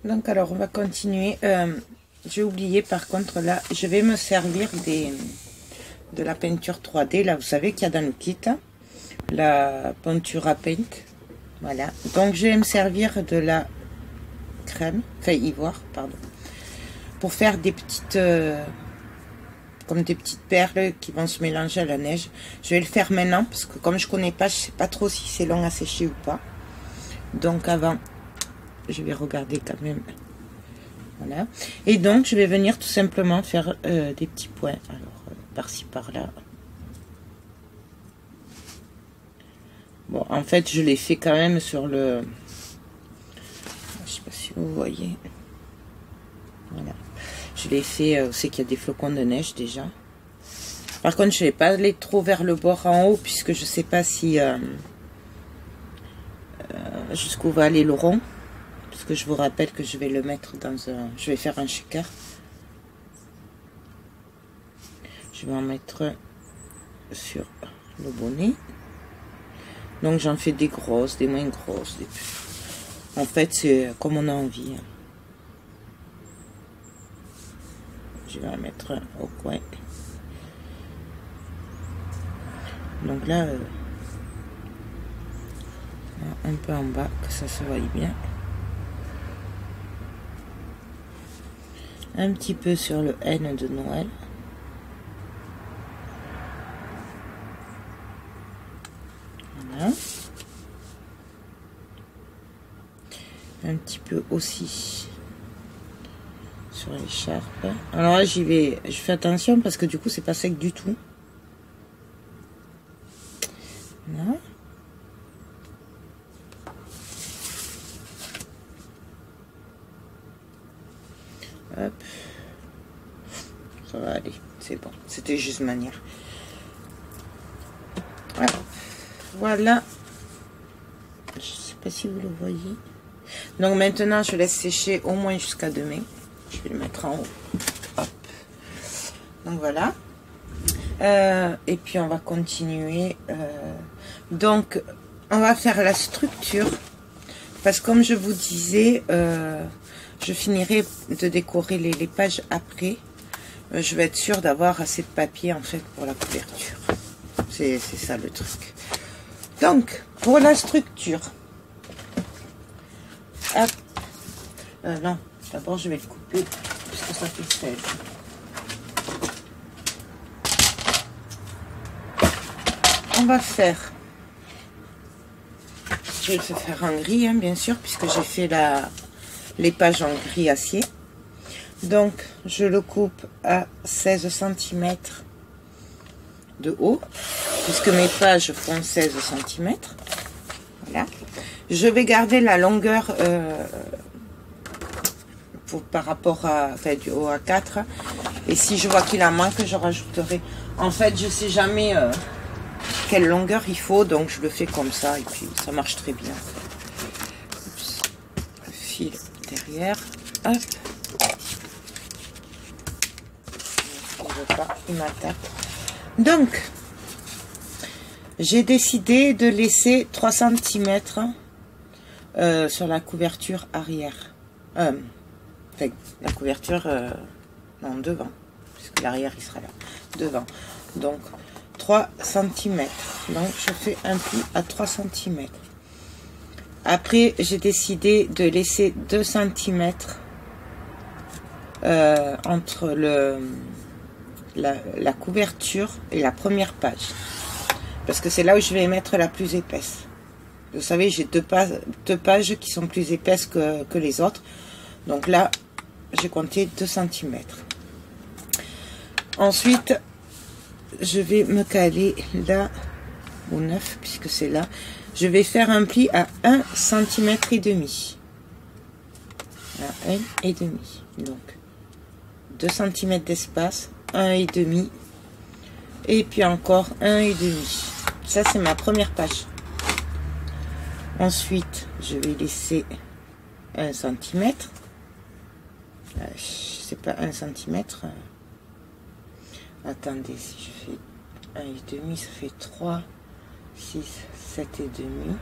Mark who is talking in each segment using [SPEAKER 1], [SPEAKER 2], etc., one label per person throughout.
[SPEAKER 1] Donc alors on va continuer. J'ai oublié par contre là, je vais me servir de la peinture 3D. Là vous savez qu'il y a dans le kit la Pontura Paint. Voilà. Donc je vais me servir de la crème, enfin ivoire, pardon, pour faire des petites comme des petites perles qui vont se mélanger à la neige. Je vais le faire maintenant parce que comme je connais pas, je sais pas trop si c'est long à sécher ou pas. Donc avant, je vais regarder quand même. Voilà. Et donc je vais venir tout simplement faire des petits points. Alors par-ci par-là. Bon, en fait, je l'ai fait quand même sur le. Je sais pas si vous voyez. Voilà. Je l'ai fait, vous savez qu'il y a des flocons de neige déjà. Par contre, je ne vais pas aller trop vers le bord en haut, puisque je ne sais pas si jusqu'où va aller le rond. Parce que je vous rappelle que je vais le mettre dans un... Je vais faire un shaker. Je vais en mettre sur le bonnet. Donc j'en fais des grosses, des moins grosses. En fait, c'est comme on a envie. Je vais en mettre un au coin. Donc là, un peu en bas, que ça se voie bien. Un petit peu sur le N de Noël. Voilà. Un petit peu aussi sur l'écharpe. Alors là, j'y vais, je fais attention parce que du coup, c'est pas sec du tout. Voilà. Hop. Ça va aller, c'est bon. C'était juste manière. Voilà. Voilà. Je sais pas si vous le voyez. Donc maintenant, je laisse sécher au moins jusqu'à demain. Je vais le mettre en haut. Hop. Donc voilà. Et puis on va continuer. Donc on va faire la structure. Parce que comme je vous disais, je finirai de décorer les pages après. Je vais être sûre d'avoir assez de papier en fait pour la couverture. C'est ça le truc. Donc pour la structure. Hop. Non, d'abord je vais le couper puisque ça fait 16. On va faire, je vais le faire en gris hein, bien sûr, puisque j'ai fait les pages en gris acier. Donc je le coupe à 16 cm de haut, puisque mes pages font 16 cm. Voilà. Je vais garder la longueur par rapport à, enfin, du haut à 4. Et si je vois qu'il en manque, je rajouterai. En fait, je sais jamais quelle longueur il faut, donc je le fais comme ça et puis ça marche très bien. Oups. Le fil derrière, hop. Il veut pas, il m'attaque. Donc, j'ai décidé de laisser 3 cm sur la couverture arrière. Enfin, la couverture non, devant, puisque l'arrière il sera là, devant. Donc 3 cm. Donc je fais un pli à 3 cm. Après j'ai décidé de laisser 2 cm entre la couverture et la première page. Parce que c'est là où je vais mettre la plus épaisse. Vous savez, j'ai deux pages qui sont plus épaisses que les autres. Donc là, j'ai compté 2 cm. Ensuite, je vais me caler là, au 9, puisque c'est là. Je vais faire un pli à 1 cm et demi. À 1 et demi. Donc, 2 cm d'espace, 1 et demi. Et puis encore 1 et demi. Ça, c'est ma première page. Ensuite, je vais laisser 1 cm. C'est pas 1 cm. Attendez, si je fais 1 et demi, ça fait 3, 6, 7 et demi.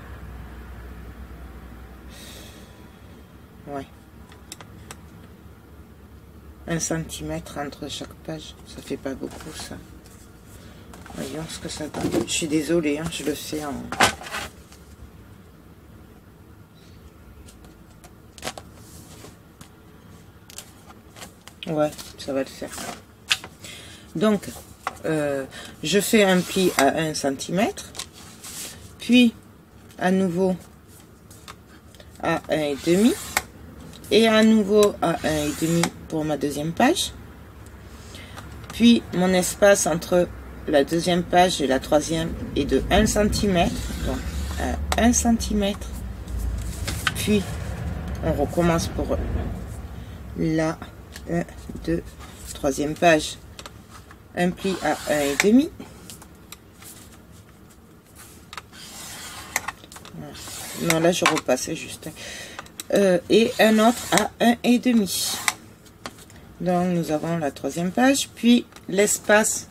[SPEAKER 1] Ouais. 1 cm entre chaque page. Ça fait pas beaucoup ça. Voyons ce que ça donne. Je suis désolée, hein, je le fais en... Ouais, ça va le faire. Donc, je fais un pli à 1 cm, puis à nouveau à 1,5 et à nouveau à 1,5 pour ma deuxième page. Puis mon espace entre la deuxième page et la troisième est de 1 cm, donc à 1 cm. Puis on recommence pour la 1, 2, troisième page, un pli à 1,5. Non, là je repasse juste. Et un autre à 1,5. Donc nous avons la troisième page, puis l'espace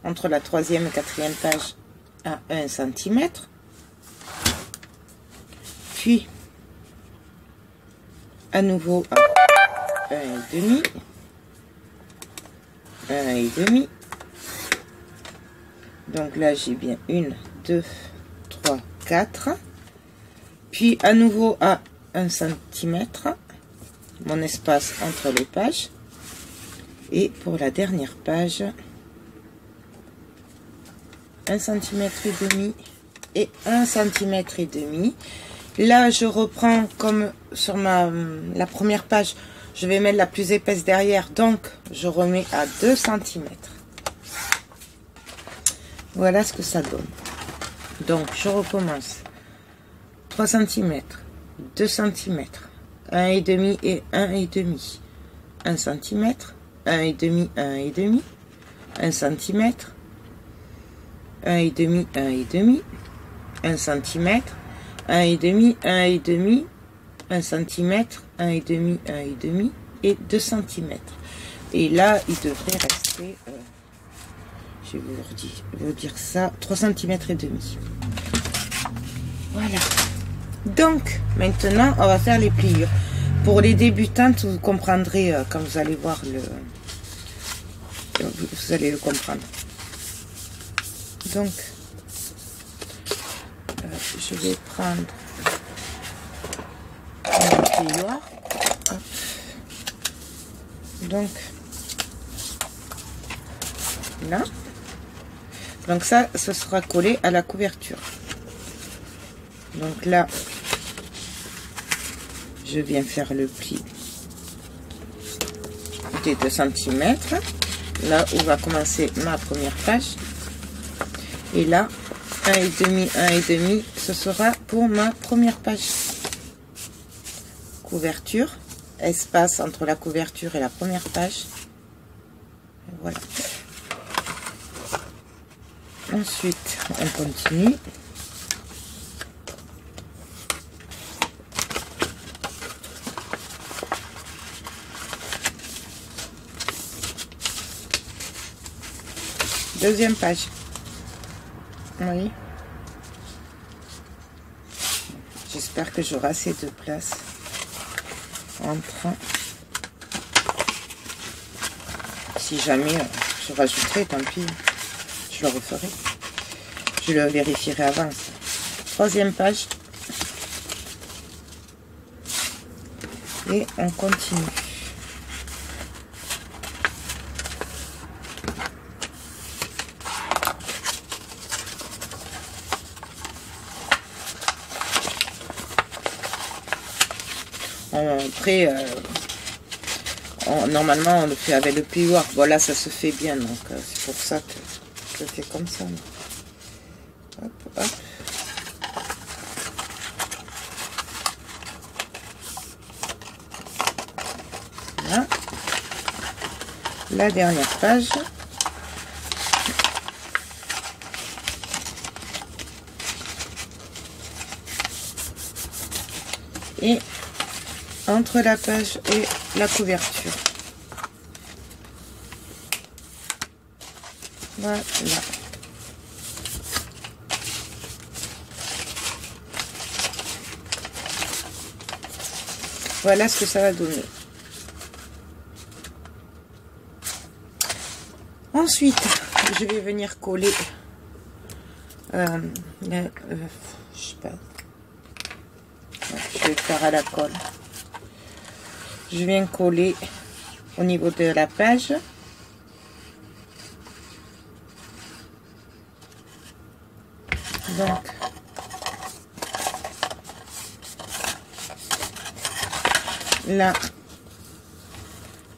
[SPEAKER 1] entre la troisième et quatrième page à 1 cm. Puis à nouveau à 1,5. 1,5. Donc là j'ai bien 1, 2, 3, 4. Puis à nouveau à 1 cm, mon espace entre les pages. Et pour la dernière page, 1 cm et demi et 1 cm et demi. Là je reprends comme sur la première page, je vais mettre la plus épaisse derrière, donc je remets à 2 cm. Voilà ce que ça donne. Donc je recommence. 3 cm, 2 cm, 1,5 et 1,5, 1 cm, 1,5, 1,5, 1 cm, 1,5, 1,5, 1 cm, 1,5, 1,5, 1 cm, 1,5, 1,5 et 2 cm. Et là, il devrait rester, je vais vous dire ça, 3 cm et demi. Voilà. Donc, maintenant, on va faire les pliures. Pour les débutantes, vous comprendrez quand vous allez voir vous allez le comprendre. Donc, je vais prendre un plioir. Donc, là. Donc ça, ce sera collé à la couverture. Donc là, je viens faire le pli des 2 cm. Là où va commencer ma première page. Et là, 1,5, 1,5, ce sera pour ma première page. Couverture, espace entre la couverture et la première page. Et voilà. Ensuite, on continue. Deuxième page. Oui. J'espère que j'aurai assez de place entre. Si jamais je rajouterai, tant pis, je le referai. Je le vérifierai avant. Troisième page. Et on continue. Après, normalement on le fait avec le plioir. Voilà, ça se fait bien, donc c'est pour ça que je le fais comme ça. Hop, hop. Voilà. La dernière page. Et entre la page et la couverture. Voilà. Voilà ce que ça va donner. Ensuite, je vais venir coller je sais pas, je vais faire à la colle. Je viens coller au niveau de la page. Donc, là,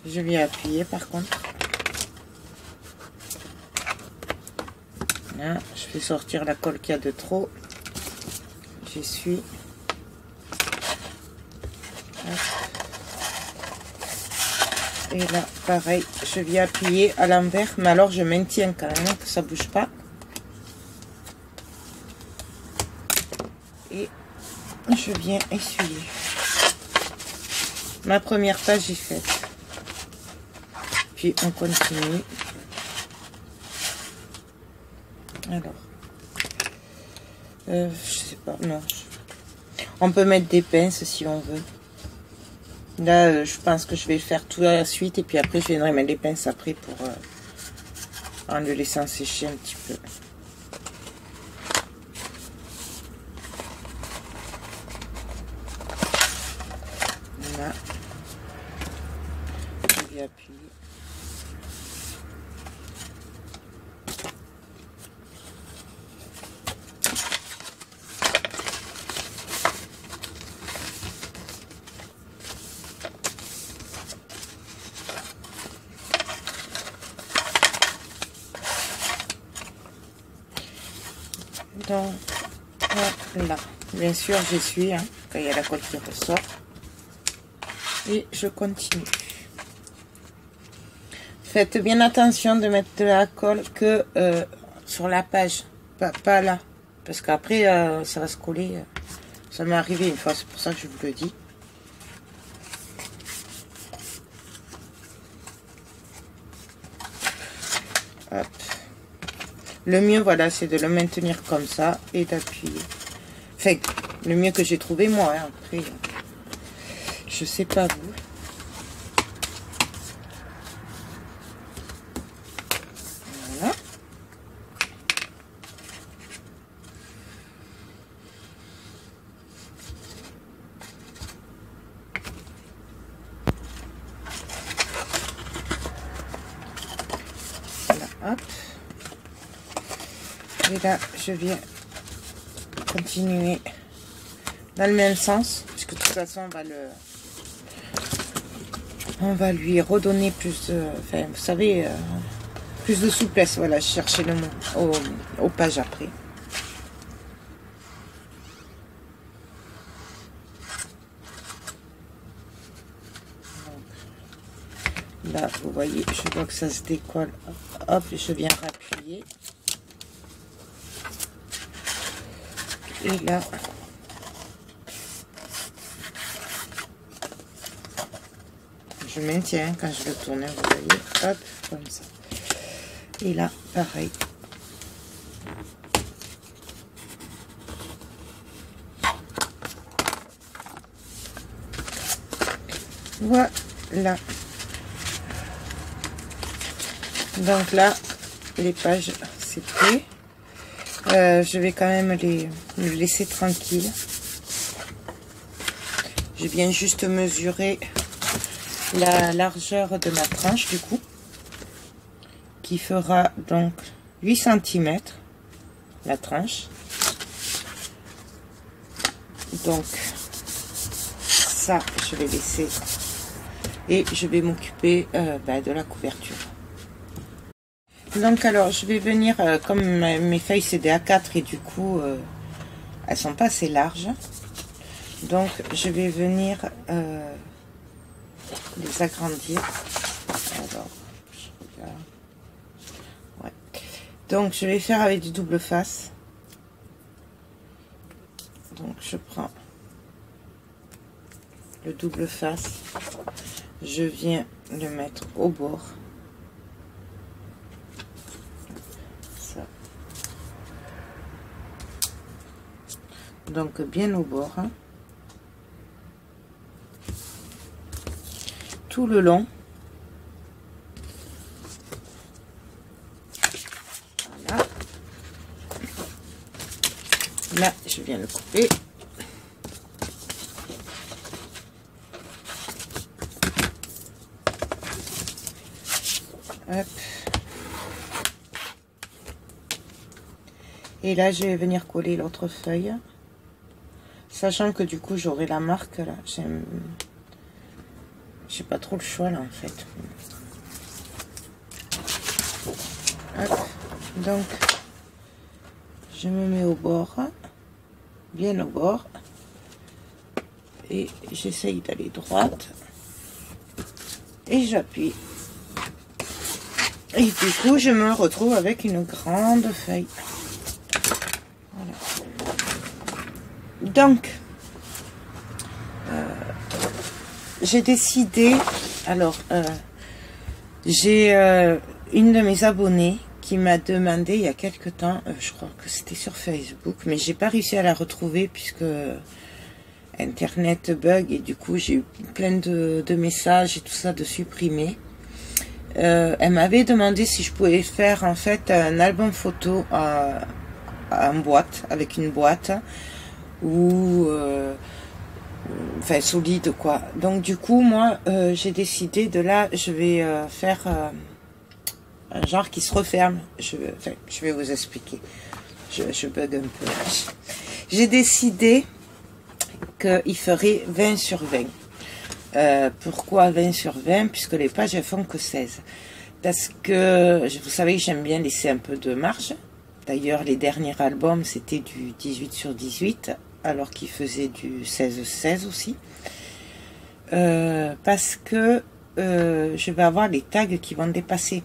[SPEAKER 1] je vais appuyer par contre. Là, je vais sortir la colle qu'il y a de trop. J'essuie. Et là, pareil, je viens appuyer à l'envers, mais alors je maintiens quand même, que ça bouge pas. Et je viens essuyer. Ma première page est faite. Puis on continue. Alors, je sais pas, non. On peut mettre des pinces si on veut. Là, je pense que je vais faire tout à la suite et puis après je viendrai mettre les pinces après pour en le laissant sécher un petit peu. Là, je vais appuyer. Donc, là, bien sûr, j'essuie hein, quand il y a la colle qui ressort. Et je continue. Faites bien attention de mettre de la colle que sur la page, pas là. Parce qu'après, ça va se coller. Ça m'est arrivé une fois, c'est pour ça que je vous le dis. Hop. Le mieux, voilà, c'est de le maintenir comme ça et d'appuyer. Enfin, le mieux que j'ai trouvé moi. Hein. Après, je sais pas vous. Voilà. Voilà, hop. Et là, je viens continuer dans le même sens, puisque de toute façon, on va lui redonner plus de, enfin, vous savez, plus de souplesse. Voilà, je cherchais le mot aux pages après. Donc, là, vous voyez, je vois que ça se décolle. Hop, je viens rappuyer. Et là, je maintiens quand je le tourne, vous voyez, hop, comme ça. Et là, pareil. Voilà. Donc là, les pages, c'est prêt. Je vais quand même les laisser tranquilles. Je viens juste mesurer la largeur de ma tranche du coup, qui fera donc 8 cm la tranche. Donc ça, je vais laisser et je vais m'occuper de la couverture. Donc alors je vais venir, comme mes feuilles c'est des A4 et du coup elles sont pas assez larges, donc je vais venir les agrandir. Alors, je regarde. Ouais. Donc je vais faire avec du double face. Donc je prends le double face, je viens le mettre au bord. Donc bien au bord, hein. Tout le long. bien le couper. Hop. Et là, je vais venir coller l'autre feuille. Sachant que du coup, j'aurai la marque là. J'ai pas trop le choix là en fait. Hop. Donc, je me mets au bord, bien au bord. Et j'essaye d'aller droite. Et j'appuie. Et du coup, je me retrouve avec une grande feuille. Voilà. Donc, j'ai décidé... Alors, j'ai une de mes abonnées qui m'a demandé il y a quelque temps, je crois que c'était sur Facebook, mais j'ai pas réussi à la retrouver puisque Internet bug et du coup, j'ai eu plein de messages et tout ça de supprimer. Elle m'avait demandé si je pouvais faire en fait un album photo en boîte, avec une boîte ou enfin solide quoi. Donc du coup moi j'ai décidé de là, je vais faire un genre qui se referme. Je vais vous expliquer. Je bug un peu. J'ai décidé qu'il ferait 20 sur 20. Pourquoi 20 sur 20? Puisque les pages elles font que 16. Parce que vous savez, j'aime bien laisser un peu de marge. D'ailleurs, les derniers albums c'était du 18 sur 18, alors qu'ils faisaient du 16-16 aussi. Parce que je vais avoir les tags qui vont dépasser.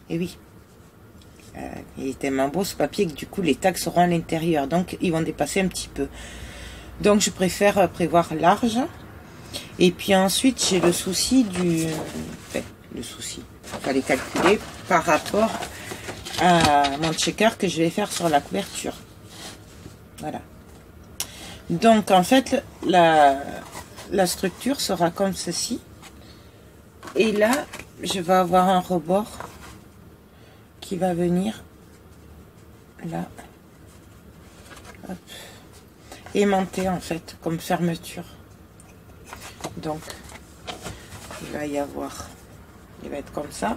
[SPEAKER 1] Et oui, il est tellement beau ce papier que du coup les tags seront à l'intérieur, donc ils vont dépasser un petit peu. Donc je préfère prévoir large. Et puis ensuite, j'ai le souci du... Enfin, le souci, il fallait calculer par rapport à mon checker que je vais faire sur la couverture. Voilà. Donc, en fait, la structure sera comme ceci. Et là, je vais avoir un rebord qui va venir là. Hop. Aimanté, en fait, comme fermeture. Donc, il va y avoir, il va être comme ça.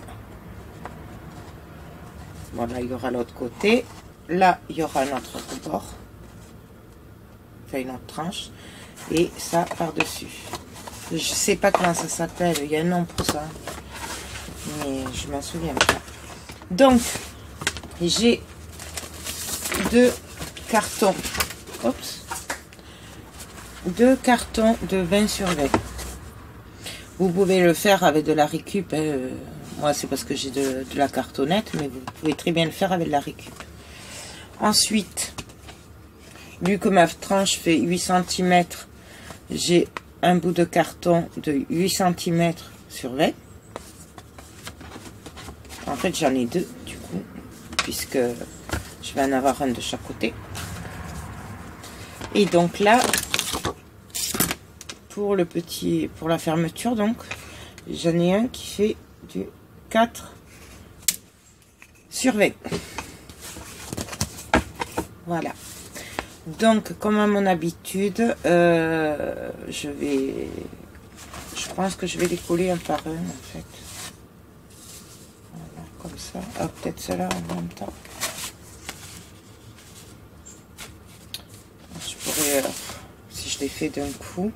[SPEAKER 1] Bon, là, il y aura l'autre côté. Là, il y aura un autre rebord. Enfin, une autre tranche. Et ça par-dessus. Je sais pas comment ça s'appelle. Il y a un nom pour ça. Mais je m'en souviens pas. Donc, j'ai 2 cartons. Oups. 2 cartons de 20 sur 20. Vous pouvez le faire avec de la récup. Moi, c'est parce que j'ai de la cartonnette, mais vous pouvez très bien le faire avec de la récup. Ensuite, vu que ma tranche fait 8 cm, j'ai un bout de carton de 8 cm sur 20. En fait, j'en ai 2, du coup, puisque je vais en avoir un de chaque côté. Et donc là, pour la fermeture, donc j'en ai un qui fait du 4 sur 20. Voilà. Donc, comme à mon habitude, je pense que je vais les coller un par un, en fait. Voilà, comme ça. Ah, peut-être cela en même temps. Je pourrais, si je les fais d'un coup.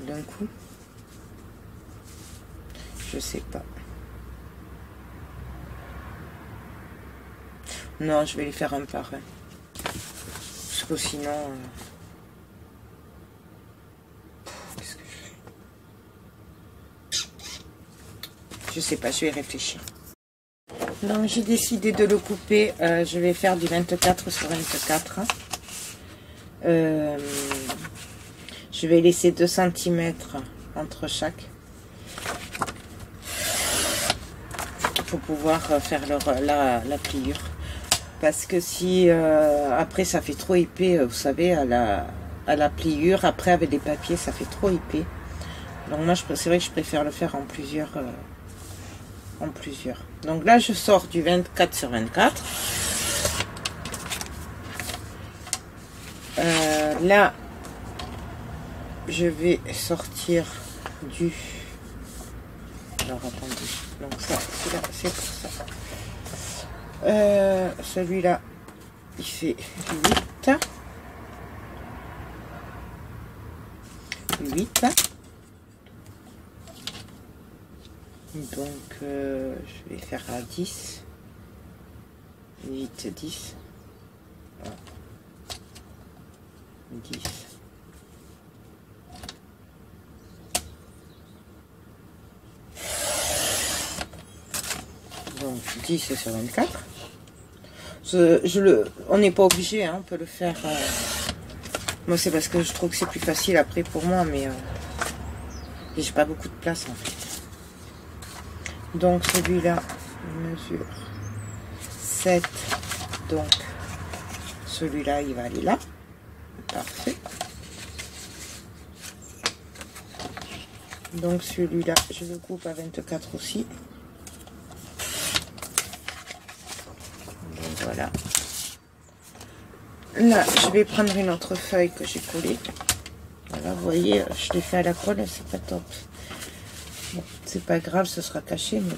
[SPEAKER 1] D'un coup, je sais pas. Non, je vais les faire un par un. Parce que sinon... qu'est-ce que je fais? Je sais pas, je vais réfléchir. Donc j'ai décidé de le couper. Je vais faire du 24 sur 24. Je vais laisser 2 cm entre chaque. Pour pouvoir faire la pliure. Parce que si après ça fait trop épais, vous savez, à la pliure, après avec des papiers, ça fait trop épais. Donc moi, c'est vrai que je préfère le faire en plusieurs. Donc là, je sors du 24 sur 24. Là, je vais sortir du... Alors, attendez. Donc ça, c'est pour ça. Celui-là, il fait 8. Donc, je vais faire à 10. 8, 10. Voilà. 10. Donc, 10 sur 24. On n'est pas obligé, hein, on peut le faire. Moi, c'est parce que je trouve que c'est plus facile après pour moi, mais j'ai pas beaucoup de place en fait. Donc, celui-là, mesure 7. Donc, celui-là, il va aller là. Parfait. Donc, celui-là, je le coupe à 24 aussi. Donc, voilà. Là, je vais prendre une autre feuille que j'ai collée. Voilà, vous voyez, je l'ai fait à la colle, c'est pas top. Bon, c'est pas grave, ce sera caché. Mais...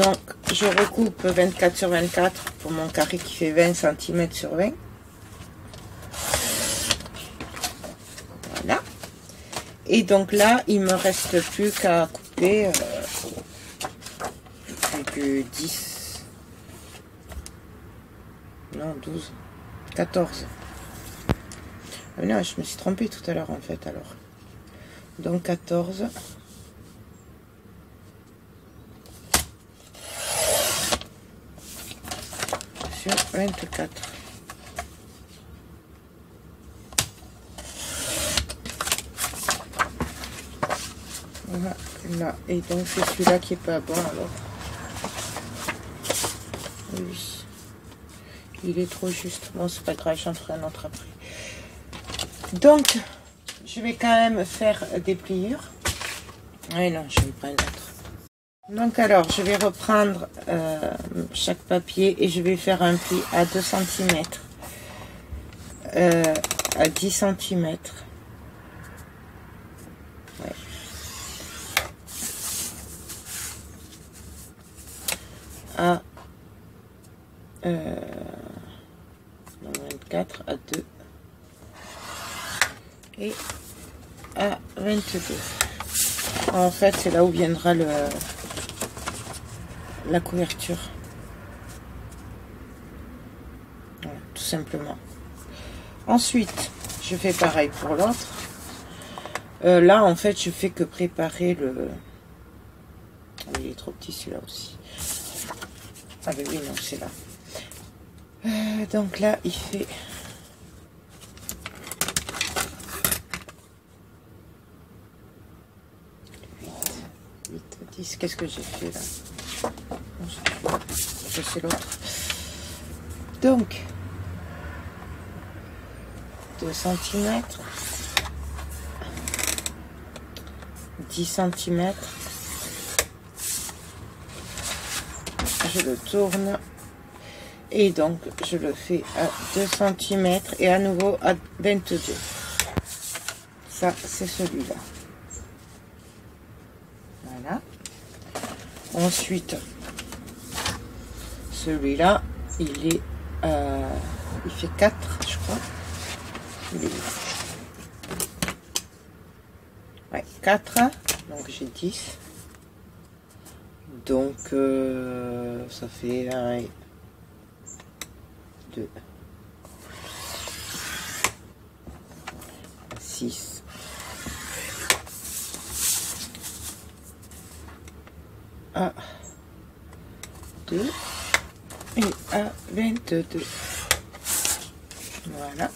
[SPEAKER 1] Donc, je recoupe 24 sur 24 pour mon carré qui fait 20 cm sur 20. Voilà. Et donc là, il me reste plus qu'à couper du 10. Non, 12. 14. Ah non, je me suis trompée tout à l'heure en fait alors. Donc 14. Sur 24. Voilà, là. Et donc c'est celui-là qui est pas bon alors. Oui. Il est trop juste. Bon, c'est pas grave, j'en ferai un autre après. Donc, je vais quand même faire des pliures. Oui, non, je vais pas une autre. Donc alors, je vais reprendre chaque papier et je vais faire un pli à 2 cm. À 10 cm. Ouais. À 24, à 2. Et à 22. En fait, c'est là où viendra la couverture. Voilà, tout simplement. Ensuite, je fais pareil pour l'autre. Là, en fait, je fais que préparer le... Il est trop petit celui-là aussi. Ah ben oui, non, c'est là. Donc là, il fait... 10, qu'est-ce que j'ai fait là? Je sais l'autre. Donc, 2 cm, 10 cm, je le tourne et donc je le fais à 2 cm et à nouveau à 22. Ça, c'est celui-là. Voilà. Ensuite, celui-là, il est, il fait 4, je crois. Il est, ouais, 4. Donc j'ai 10. Donc ça fait 1, 2, 6. À 2 et à 22. Voilà.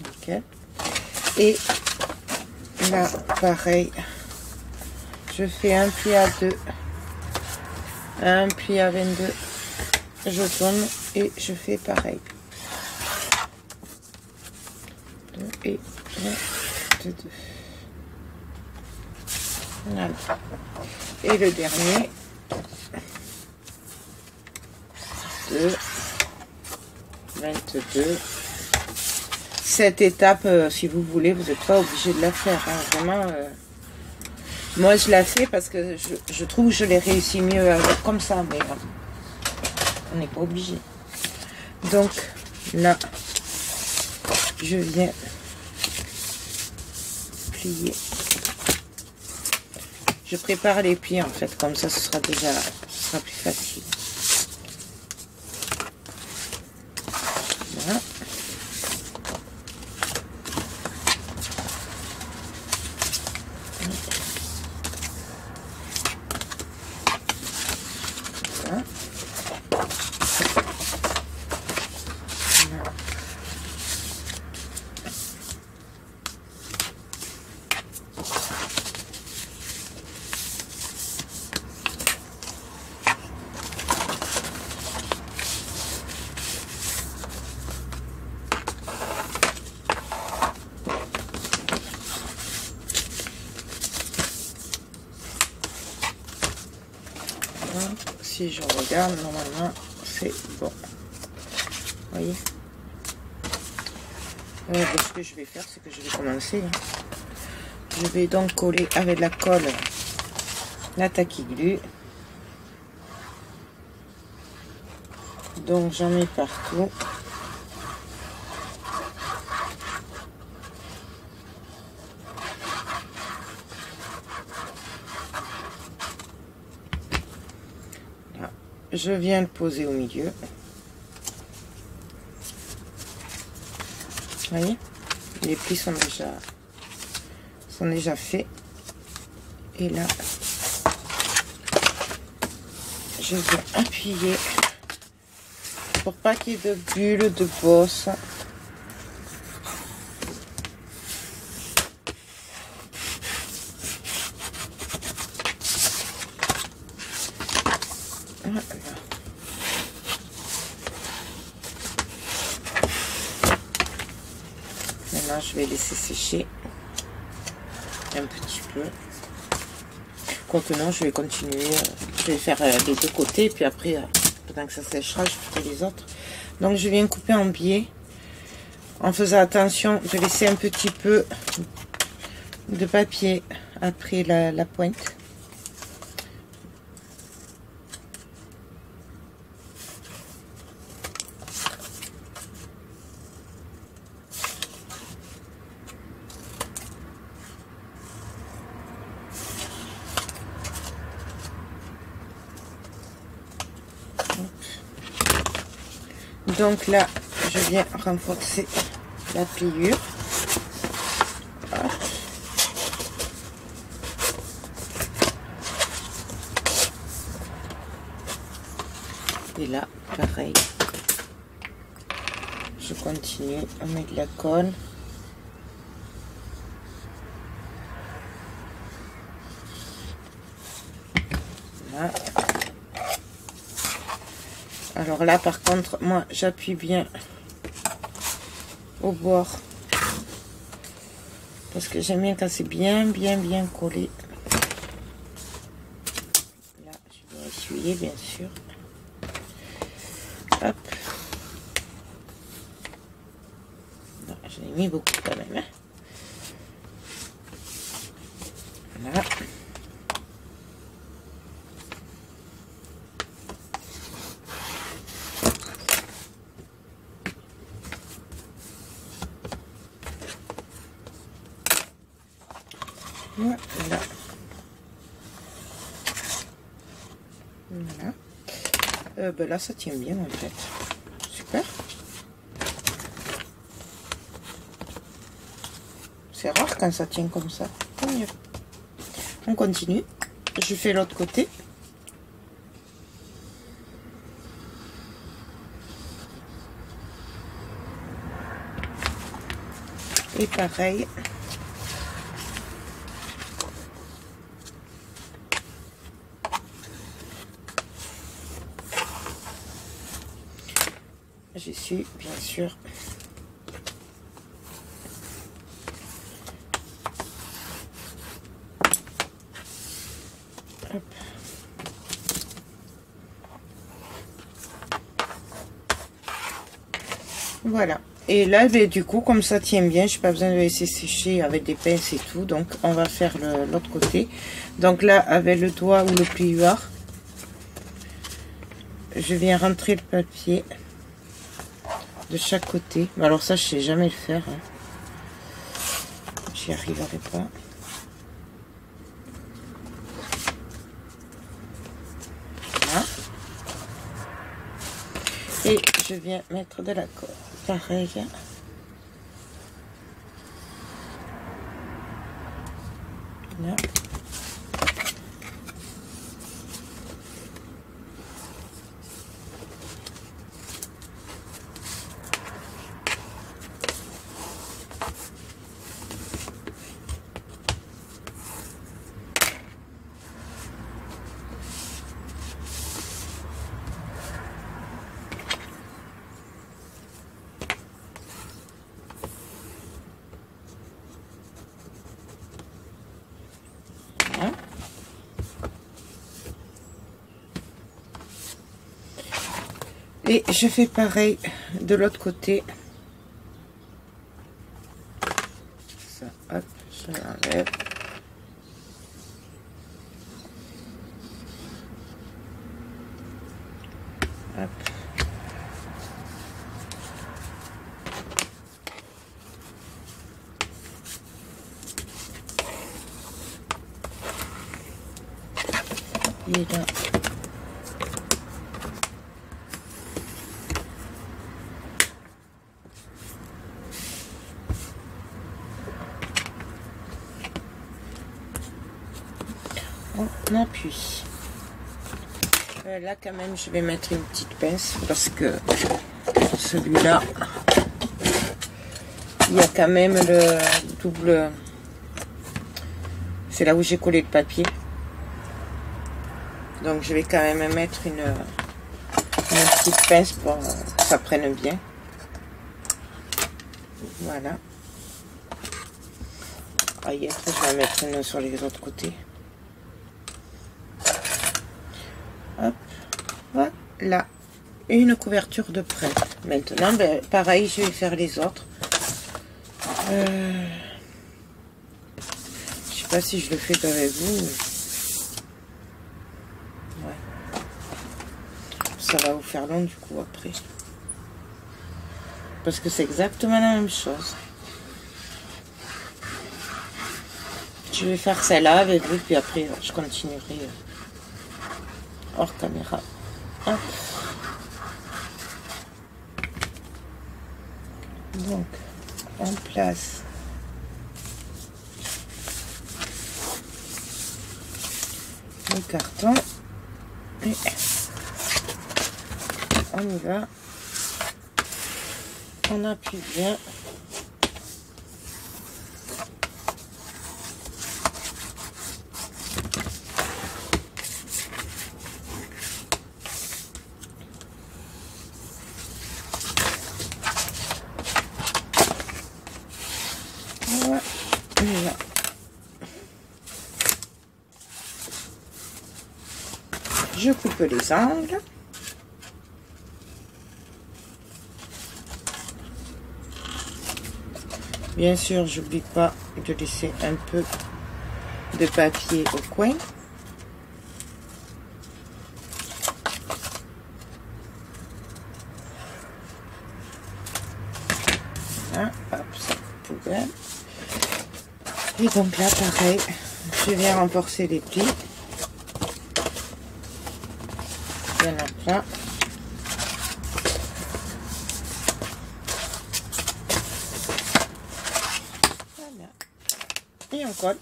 [SPEAKER 1] Nickel. Et là, pareil, je fais un pli à 2, un pli à 22, je tourne et je fais pareil. 2 et 2. Voilà. Et le dernier, 2, 22. Cette étape, si vous voulez, vous n'êtes pas obligé de la faire. Hein. Vraiment, moi je la fais parce que je trouve que je l'ai réussi mieux comme ça, mais on n'est pas obligé. Donc là, je viens plier. Je prépare les plis en fait, comme ça ce sera plus facile. Voilà. Voilà. Si je regarde, normalement c'est bon. Vous voyez, ce que je vais faire, c'est que je vais commencer. Je vais donc coller avec la colle la tacky glue. Donc j'en mets partout. Je viens le poser au milieu. Vous voyez, les plis sont déjà faits. Et là, je vais appuyer pour pas qu'il y ait de bulles, de bosses. Voilà. Maintenant, je vais laisser sécher un petit peu. Quoique non, je vais continuer. Je vais faire les deux côtés, puis après, pendant que ça séchera, je ferai les autres. Donc, je viens couper en biais, en faisant attention de laisser un petit peu de papier après la pointe. Donc là, je viens renforcer la pliure. Hop. Et là, pareil. Je continue à mettre de la colle. Là. Alors là, par contre, moi, j'appuie bien au bord. Parce que j'aime bien quand c'est bien collé. Là, je vais essuyer, bien sûr. Hop. Non, j'en ai mis beaucoup quand même. Hein. Voilà. Voilà. Voilà. Ben là, ça tient bien en fait. Super. C'est rare quand ça tient comme ça. Tant mieux. On continue. Je fais l'autre côté. Et pareil. J'essuie, bien sûr. Voilà. Et là, ben, du coup, comme ça tient bien, j'ai pas besoin de laisser sécher avec des pinces et tout. Donc, on va faire l'autre côté. Donc là, avec le doigt ou le plieur, je viens rentrer le papier de chaque côté. Alors ça, je sais jamais le faire. Hein. J'y arriverai pas. Voilà. Et je viens mettre de la colle. Pareil. Là. Et je fais pareil de l'autre côté. Ça, hop, je l'enlève. Hop. Et là. On appuie. Là quand même je vais mettre une petite pince parce que celui-là il y a quand même le double, c'est là où j'ai collé le papier, donc je vais quand même mettre une petite pince pour que ça prenne bien. Voilà. Ah, je vais mettre une sur les autres côtés. Hop, voilà, une couverture de prêt. Maintenant, ben, pareil, je vais faire les autres. Je sais pas si je le fais avec vous. Ouais. Ça va vous faire long du coup après. Parce que c'est exactement la même chose. Je vais faire celle-là avec vous, puis après je continuerai hors caméra. Hop. Donc, on place le carton et on y va. On appuie bien. Voilà. Je coupe les angles. Bien sûr, j'oublie pas de laisser un peu de papier au coin. Voilà, hop, ça poubelle. Et donc là, pareil, je viens renforcer les plis. Bien à plat. Voilà. Et on colle.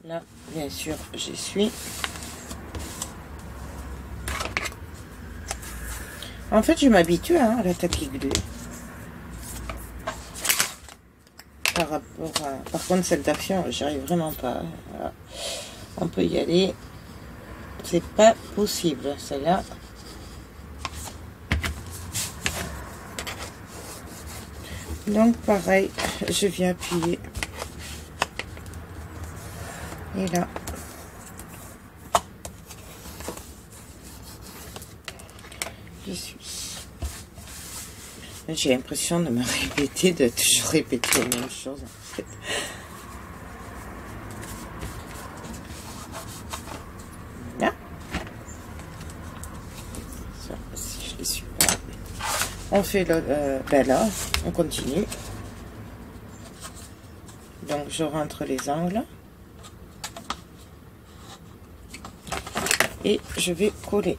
[SPEAKER 1] Là, bien sûr, j'essuie. En fait, je m'habitue à la tapis glue. Par rapport à... Par contre, celle d'action, j'y arrive vraiment pas. Voilà. On peut y aller. c'est pas possible, celle-là. Donc pareil, je viens appuyer. Et là. J'y suis. J'ai l'impression de me répéter, de toujours répéter la même chose en fait. Là. Ça, si je les suis pas. On fait le, ben là, on continue. Donc je rentre les angles. Et je vais coller.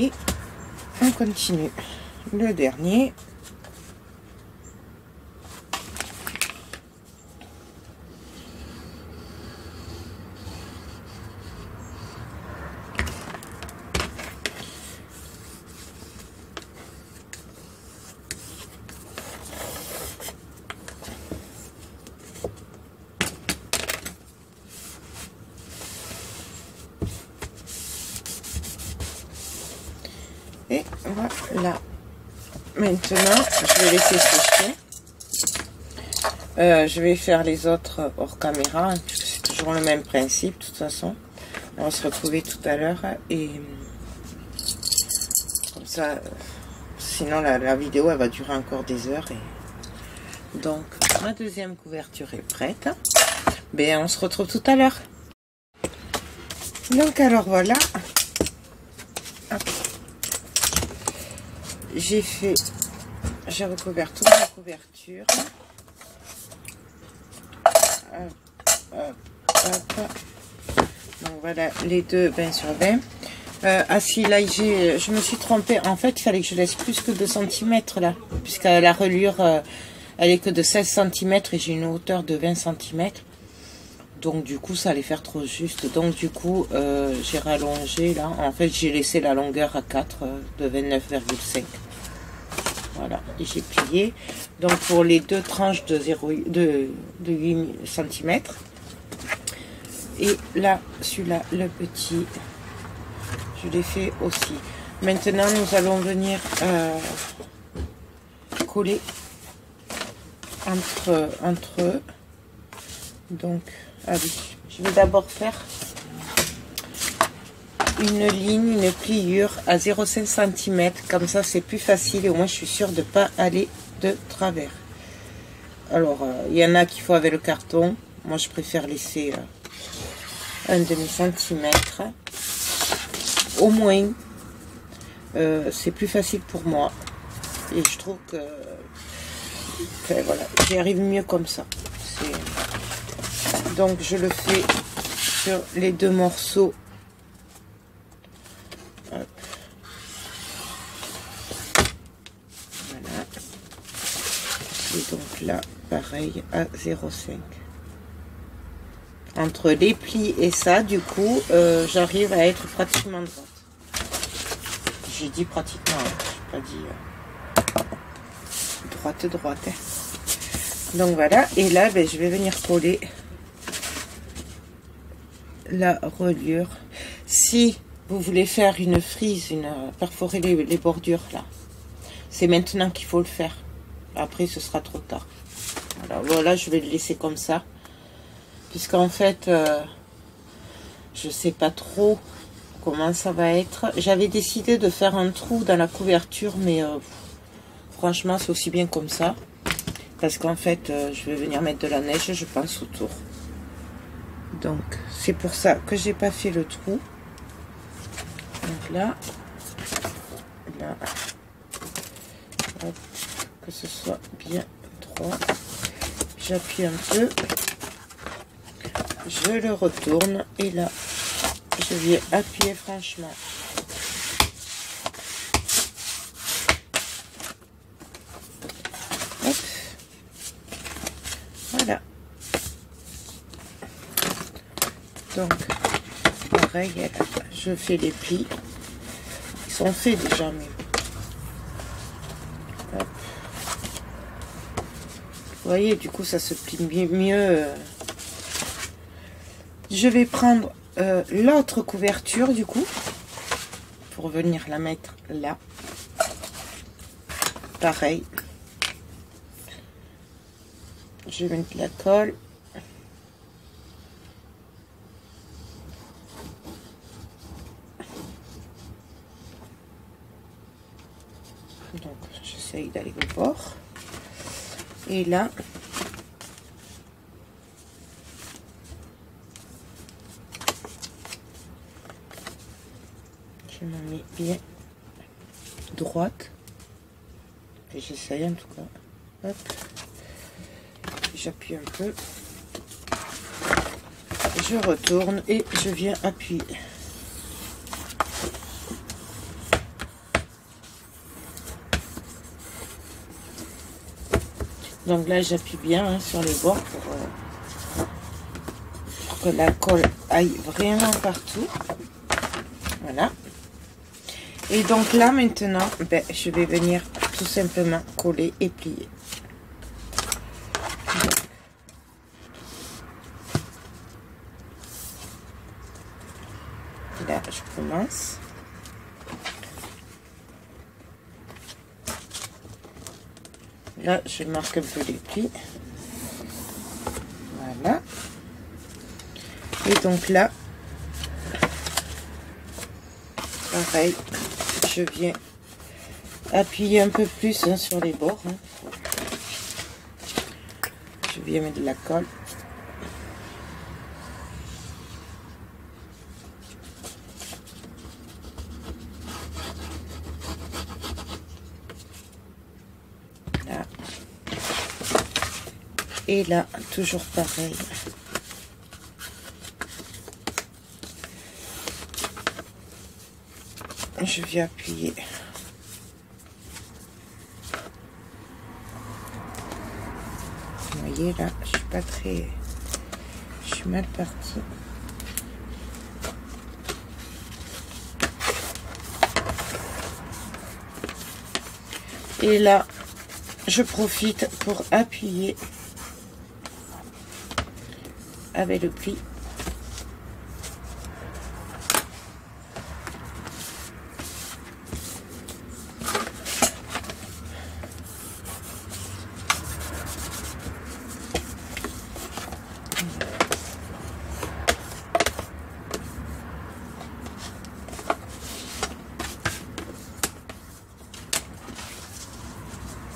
[SPEAKER 1] Et on continue le dernier. Et voilà. Maintenant, je vais laisser sécher. Je vais faire les autres hors caméra, puisque c'est toujours le même principe, de toute façon. On va se retrouver tout à l'heure. Et comme ça, sinon la vidéo, elle va durer encore des heures. Et donc, ma deuxième couverture est prête. Ben, on se retrouve tout à l'heure. Donc, alors voilà. J'ai recouvert toute ma couverture. Donc voilà les deux 20 sur 20. Ah si, là je me suis trompée. En fait, il fallait que je laisse plus que 2 cm là, puisque la reliure elle est que de 16 cm et j'ai une hauteur de 20 cm. Donc du coup, ça allait faire trop juste. Donc du coup, j'ai rallongé là. En fait, j'ai laissé la longueur à 4 de 29,5. Voilà, et j'ai plié. Donc pour les deux tranches de 8 cm. Et là, celui-là, le petit, je l'ai fait aussi. Maintenant, nous allons venir coller entre eux. Donc, ah oui, je vais d'abord faire une ligne, une pliure à 0,5 cm. Comme ça, c'est plus facile et au moins, je suis sûre de ne pas aller de travers. Alors, il y en a qu'il faut avec le carton. Moi, je préfère laisser un demi-centimètre. Au moins, c'est plus facile pour moi. Et je trouve que voilà, j'y arrive mieux comme ça. Donc, je le fais sur les deux morceaux. Hop. Voilà. Et donc là, pareil, à 0,5. Entre les plis et ça, du coup, j'arrive à être pratiquement droite. J'ai dit pratiquement, hein, je n'ai pas dit droite. Hein. Donc voilà, et là, ben, je vais venir coller la reliure. Si vous voulez faire une frise, perforer les bordures là, c'est maintenant qu'il faut le faire. Après, ce sera trop tard. Voilà, je vais le laisser comme ça. Puisqu'en fait, je sais pas trop comment ça va être. J'avais décidé de faire un trou dans la couverture, mais franchement, c'est aussi bien comme ça. Parce qu'en fait, je vais venir mettre de la neige, je pense, autour. Donc, c'est pour ça que j'ai pas fait le trou. Donc là, hop, que ce soit bien droit. J'appuie un peu. je le retourne et là je viens appuyer franchement. Hop. Voilà. Donc pareil, je fais les plis. Ils sont faits déjà, mais hop. Vous voyez, du coup ça se plie mieux. Je vais prendre l'autre couverture du coup pour venir la mettre là. Pareil, je vais mettre la colle. Donc j'essaye d'aller au bord et là je me mets bien droite et j'essaye en tout cas. Hop, j'appuie un peu, je retourne et je viens appuyer. Donc là j'appuie bien hein, sur les bords pour que la colle aille vraiment partout. Voilà. Et donc là maintenant, ben, je vais venir tout simplement coller et plier. Là je commence. Là je marque un peu les plis. Voilà. Et donc là, pareil, je viens appuyer un peu plus hein, sur les bords. Hein. Je viens mettre de la colle. Là. Et là, toujours pareil. Je viens appuyer. Vous voyez là, je suis pas très... Je suis mal partie. Et là, je profite pour appuyer avec le pli.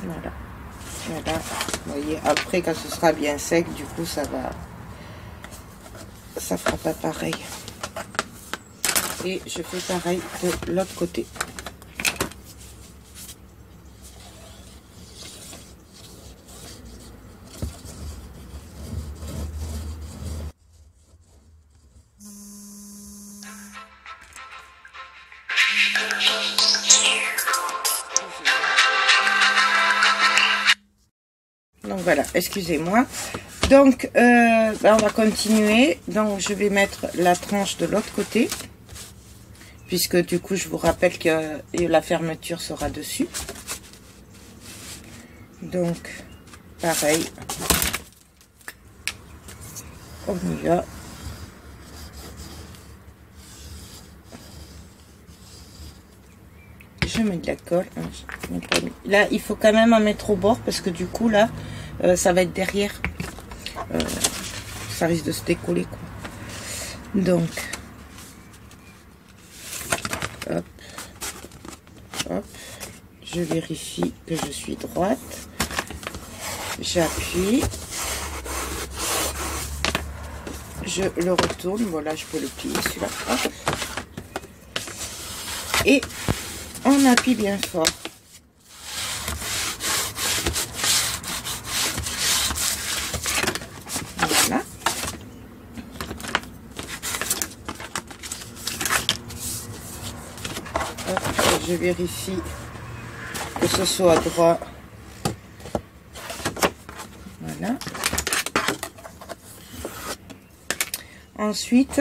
[SPEAKER 1] Voilà. Voilà. Vous voyez, après quand ce sera bien sec, du coup ça va, ça fera pas pareil. Et je fais pareil de l'autre côté. Donc voilà, excusez-moi. Donc ben on va continuer. Donc je vais mettre la tranche de l'autre côté, puisque du coup je vous rappelle que la fermeture sera dessus. Donc pareil, on y va. Je mets de la colle. Là il faut quand même en mettre au bord, parce que du coup là ça va être derrière, ça risque de se décoller quoi. Donc hop, hop, je vérifie que je suis droite, j'appuie, je le retourne, voilà, je peux le plier celui-là, et on appuie bien fort. Voilà. je vérifie que ce soit droit. Voilà. Ensuite,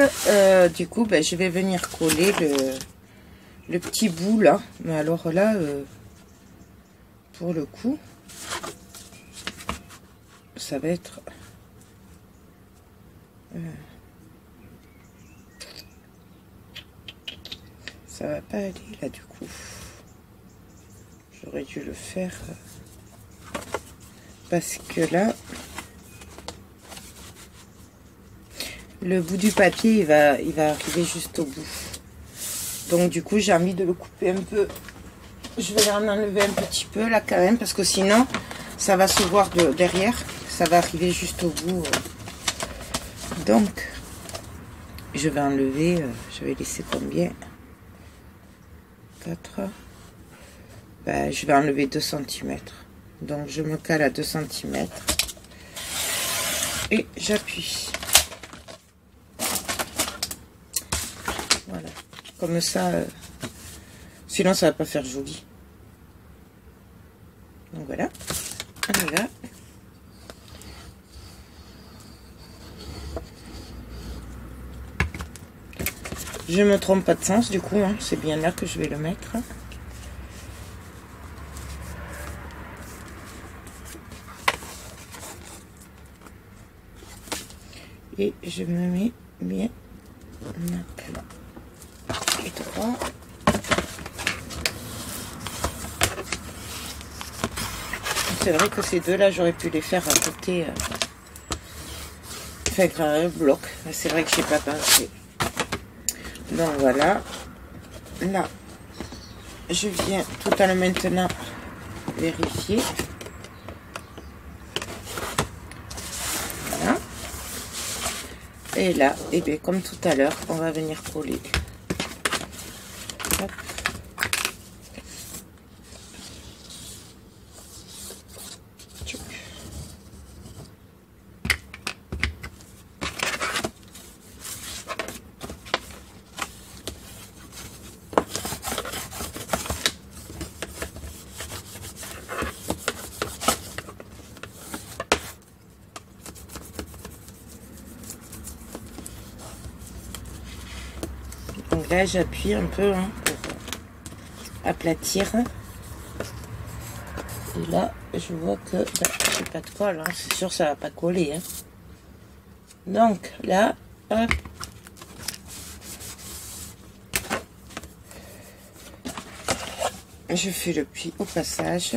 [SPEAKER 1] du coup, ben, je vais venir coller le petit bout là. Mais alors là, pour le coup, ça va être... ça va pas aller là du coup. J'aurais dû le faire parce que là, le bout du papier il va arriver juste au bout. Donc du coup j'ai envie de le couper un peu. Je vais en enlever un petit peu là quand même parce que sinon ça va se voir de derrière. Ça va arriver juste au bout. Donc je vais enlever, je vais laisser combien? 4. Ben, je vais enlever 2 cm. Donc je me cale à 2 cm et j'appuie. Voilà, comme ça, sinon ça va pas faire joli. Donc voilà, on y va. Je me trompe pas de sens du coup, hein, c'est bien là que je vais le mettre. Et je me mets bien à plat et droit. C'est vrai que ces deux là j'aurais pu les faire à côté, faire un bloc, mais c'est vrai que j'ai pas pensé. Donc voilà, là je viens tout en maintenant vérifier. Voilà. Et là, et bien comme tout à l'heure, on va venir coller. Hop. Donc là j'appuie un peu hein, pour aplatir. Et là je vois que j'ai pas de colle, hein. C'est sûr ça va pas coller. Hein. Donc là, hop. Je fais le pli au passage.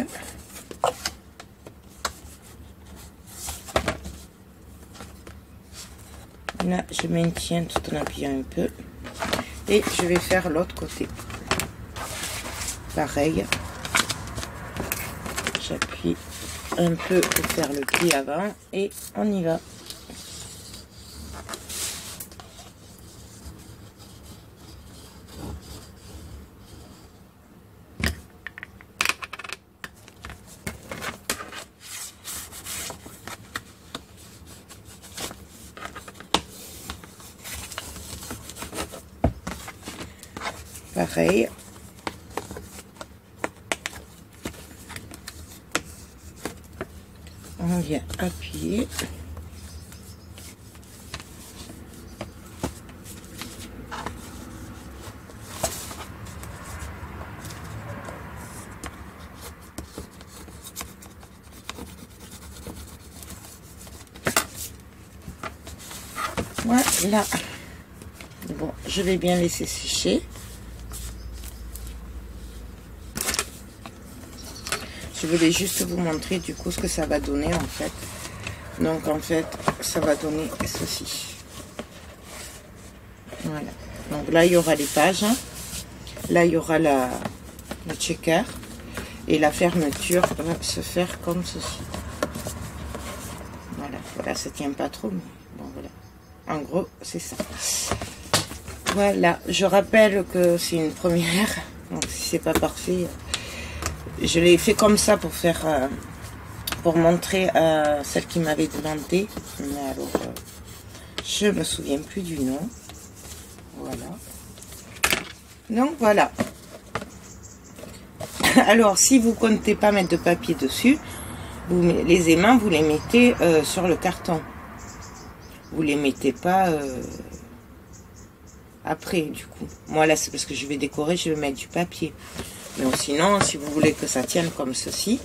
[SPEAKER 1] Là je maintiens tout en appuyant un peu. Et je vais faire l'autre côté. Pareil. J'appuie un peu pour faire le pli avant et on y va. Pareil. On vient appuyer. Voilà. Bon, je vais bien laisser sécher. Je voulais juste vous montrer du coup ce que ça va donner en fait. Donc en fait, ça va donner ceci. Voilà. Donc là, il y aura les pages. Là, il y aura le checker. Et la fermeture va se faire comme ceci. Voilà. Voilà, ça tient pas trop, mais bon voilà. En gros, c'est ça. Voilà. Je rappelle que c'est une première. Donc si c'est pas parfait... Je l'ai fait comme ça pour faire, pour montrer à celle qui m'avait demandé. Mais alors, je me souviens plus du nom. Voilà. Donc voilà. Alors, si vous comptez pas mettre de papier dessus, les aimants, vous les mettez sur le carton. Vous les mettez pas après, du coup. Moi, là, c'est parce que je vais décorer, je vais mettre du papier. Mais sinon, si vous voulez que ça tienne comme ceci,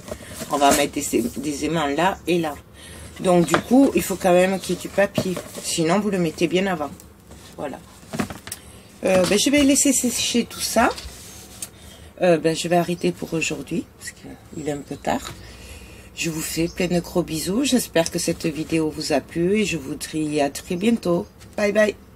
[SPEAKER 1] on va mettre des aimants là et là. Donc, du coup, il faut quand même qu'il y ait du papier. Sinon, vous le mettez bien avant. Voilà. Je vais laisser sécher tout ça. Je vais arrêter pour aujourd'hui, parce qu'il est un peu tard. Je vous fais plein de gros bisous. J'espère que cette vidéo vous a plu et je vous dis à très bientôt. Bye bye.